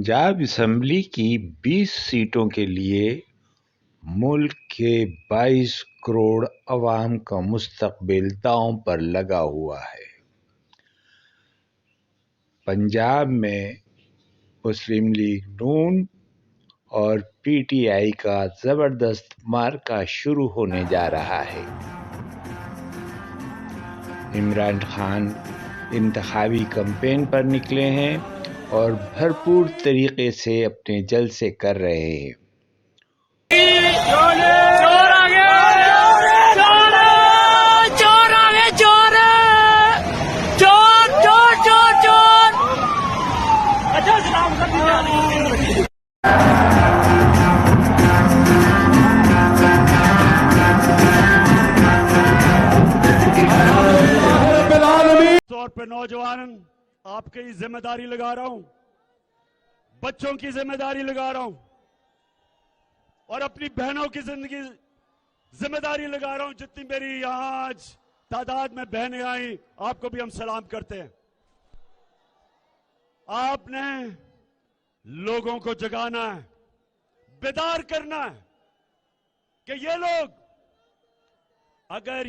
Punjab assembly की 20 सीटों के लिए मुल्क के 22 करोड़ अवाम का मुस्तकबिल दांव पर लगा हुआ है। पंजाब में मुस्लिम लीग नून और पीटीआई का ज़बरदस्त मार्का शुरू होने जा रहा है। इमरान खान इंतखाबी कैंपेन पर निकले हैं और भरपूर तरीके से अपने जलसे कर रहे हैं। तौर पे नौजवान आपकी जिम्मेदारी लगा रहा हूं, बच्चों की जिम्मेदारी लगा रहा हूं और अपनी बहनों की जिम्मेदारी लगा रहा हूं। जितनी मेरी यहां आज तादाद में बहनें आई, आपको भी हम सलाम करते हैं। आपने लोगों को जगाना है, बेदार करना है कि ये लोग अगर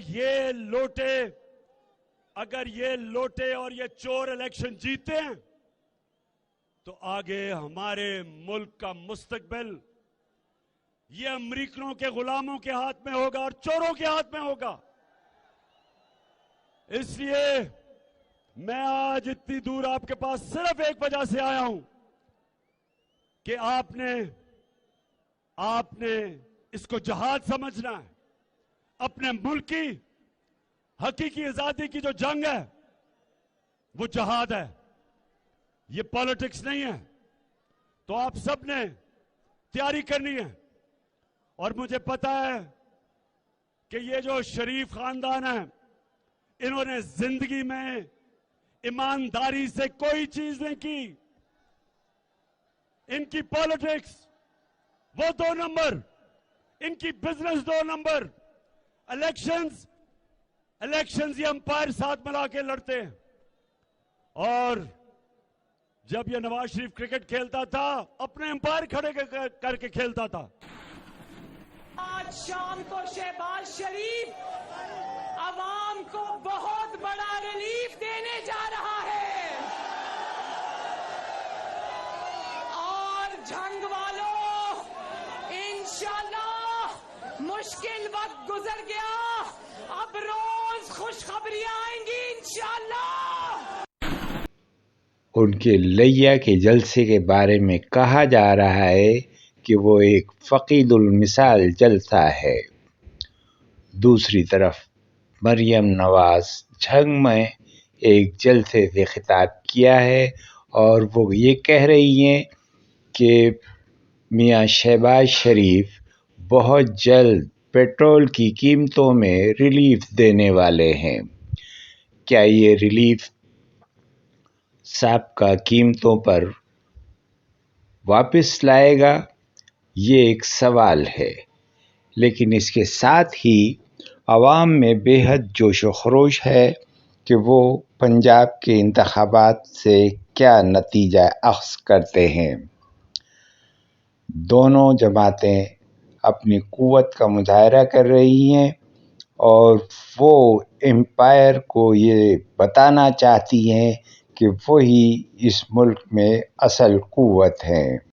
ये लोटे और ये चोर इलेक्शन जीते हैं तो आगे हमारे मुल्क का मुस्तकबिल ये अमरीकनों के गुलामों के हाथ में होगा और चोरों के हाथ में होगा। इसलिए मैं आज इतनी दूर आपके पास सिर्फ एक वजह से आया हूं कि आपने इसको जहाद समझना है। अपने मुल्क की हकीकी आजादी की जो जंग है वो जहाद है, ये पॉलिटिक्स नहीं है। तो आप सब ने तैयारी करनी है और मुझे पता है कि ये जो शरीफ खानदान है, इन्होंने जिंदगी में ईमानदारी से कोई चीज नहीं की। इनकी पॉलिटिक्स वो 2 नंबर, इनकी बिजनेस 2 नंबर। इलेक्शंस ये अंपायर साथ मिला के लड़ते हैं। और जब ये नवाज शरीफ क्रिकेट खेलता था, अपने अंपायर खड़े करके खेलता था। आज शाम को शहबाज शरीफ अवाम को बहुत बड़ा रिलीफ देने जा रहा है। और जंग वालों, इंशाल्लाह मुश्किल वक्त गुजर गया, अब रोज खुशखबरियां आएंगी इंशाल्लाह। उनके लैया के जलसे के बारे में कहा जा रहा है कि वो एक फ़कीदुल मिसाल जलसा है। दूसरी तरफ मरियम नवाज झंग में एक जलसे से खिताब किया है और वो ये कह रही हैं कि मियां शहबाज शरीफ बहुत जल्द पेट्रोल की कीमतों में रिलीफ देने वाले हैं। क्या ये रिलीफ साबका कीमतों पर वापस लाएगा? ये एक सवाल है, लेकिन इसके साथ ही अवाम में बेहद जोश व खरोश है कि वो पंजाब के इंतखाबात से क्या नतीजा अख्ज़ करते हैं। दोनों जमातें अपनी क़ुव्वत का मुज़ाहरा कर रही हैं और वो एम्पायर को ये बताना चाहती हैं कि वही इस मुल्क में असल क़ुव्वत हैं।